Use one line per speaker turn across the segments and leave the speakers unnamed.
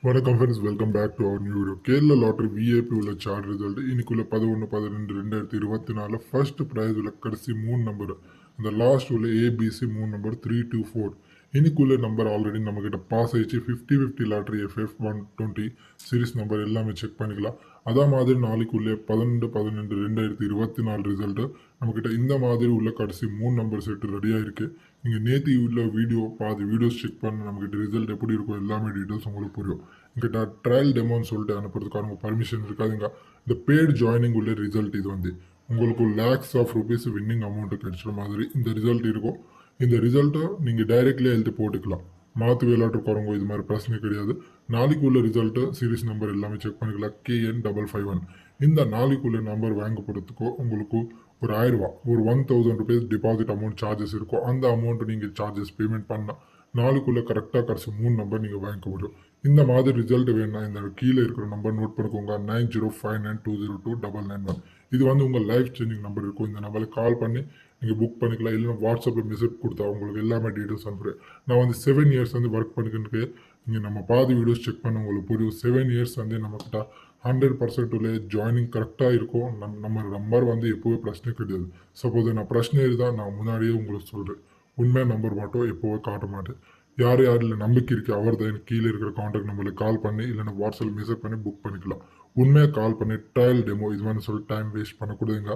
வணக்கம் friends, welcome back to our new video. Kerala lottery விஏபி உள்ள சார்ட் ரிசல்ட் இன்னைக்குள்ள 11/12/2024 ஃபர்ஸ்ட் ப்ரைஸ் உள்ள கடைசி 3 நம்பர், அந்த லாஸ்ட் உள்ள ஏபிசி 3 நம்பர் 324 இன்னைக்குள்ள நம்பர் ஆல்ரெடி நம்மக்கிட்ட பாஸ் ஆயிடுச்சு. 50/50 லாட்டரி FF 120 சீரிஸ் நம்பர் எல்லாமே செக் பண்ணிக்கலாம். அதே மாதிரி நாளைக்குள்ளே 12/12/2024 ரிசல்ட்டு நம்மக்கிட்ட இந்த மாதிரி உள்ள கடைசி 3 நம்பர் செட்டு ரெடியாக இருக்குது. நீங்கள் நேற்று உள்ள வீடியோ பாதி வீடியோஸ் செக் பண்ண நம்மக்கிட்ட ரிசல்ட் எப்படி இருக்கும் எல்லாமே டீட்டெயில்ஸ் உங்களுக்கு புரியும். எங்கிட்ட ட்ரையல் டெமோன்னு சொல்லிட்டு அனுப்புறதுக்கான பர்மிஷன் இருக்காதுங்க. இந்த பெய்டு ஜாயினிங் உள்ள ரிசல்ட் இது வந்து உங்களுக்கு lakhs of rupees winning amount கிடைச்சிற மாதிரி இந்த ரிசல்ட் இருக்கும். இந்த ரிசல்ட்டை நீங்கள் டைரெக்ட்லேயே எழுதி போட்டுக்கலாம். மாற்று விளையாட்டுக்காரங்க இது மாதிரி பிரச்சனை கிடையாது. நாளைக்கு உள்ள ரிசல்ட்டு சீரிஸ் நம்பர் எல்லாமே செக் பண்ணிக்கலாம். KN551 இந்த நாளைக்குள்ள நம்பர் வாங்க போகிறதுக்கோ உங்களுக்கு ஒரு 1000 ரூபா, ஒரு 1000 ருபீஸ் டிபாசிட் அமௌண்ட் சார்ஜஸ் இருக்கும். அந்த அமௌண்ட்டு நீங்கள் சார்ஜஸ் பேமெண்ட் பண்ணால் நாளைக்குள்ளே கரெக்டாக கடைசி 3 நம்பர் நீங்கள் வாங்கிக்க முடியும். இந்த மாதிரி ரிசல்ட் வேணும்னா இந்த கீழே இருக்கிற நம்பர் நோட் பண்ணிக்கோங்க. 9059202991. இது வந்து உங்கள் லைஃப் சேஞ்சிங் நம்பர் இருக்கும். இந்த நம்பருக்கு கால் பண்ணி நீங்கள் புக் பண்ணிக்கலாம். இல்லைன்னா வாட்ஸ்அப்பில் மெசேஜ் கொடுத்தா உங்களுக்கு எல்லாமே டீட்டெயில்ஸ் அனுப்புகிறேன். நான் வந்து 7 இயர்ஸ் வந்து ஒர்க் பண்ணிக்கிட்டு இங்கே நம்ம பாதி வீடியோஸ் செக் பண்ண உங்களுக்கு புரியும். 7 இயர்ஸ் வந்து நம்மக்கிட்ட 100% உள்ள ஜாயினிங் கரெக்டாக இருக்கும். நம்ம நம்பர் வந்து எப்போவே பிரச்சனை கிடையாது. சப்போஸ் நான் பிரச்சனை இருந்தால் நான் முன்னாடியே உங்களுக்கு சொல்கிறேன். உண்மையான நம்பர் மட்டும் எப்போவே காட்ட மாட்டேன். யார் யாரில் நம்பிக்கை இருக்குது அவர் தான் கீழே இருக்கிற காண்டாக்ட் நம்பருக்கு கால் பண்ணி இல்லைன்னா வாட்ஸ்அப்பில் மெசேஜ் பண்ணி புக் பண்ணிக்கலாம். உண்மையாக கால் பண்ணி ட்ரையல் டெமோ இது மாதிரி சொல்லி டைம் வேஸ்ட் பண்ணக்கூடாதுங்க.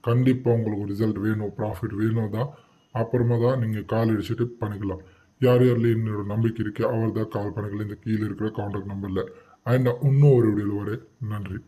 கண்டிப்பாக உங்களுக்கு ரிசல்ட் வேணும், ப்ராஃபிட் வேணும் தான் அப்புறமா தான் நீங்கள் கால் அடிச்சுட்டு பண்ணிக்கலாம். யார் யாரில் என்னோட நம்பிக்கை இருக்குது அவர் தான் கால் பண்ணிக்கலாம் இந்த கீழே இருக்கிற காண்டாக்ட் நம்பரில். அண்ட் இன்னும் ஒரு வீடியோவில் வரேன். நன்றி.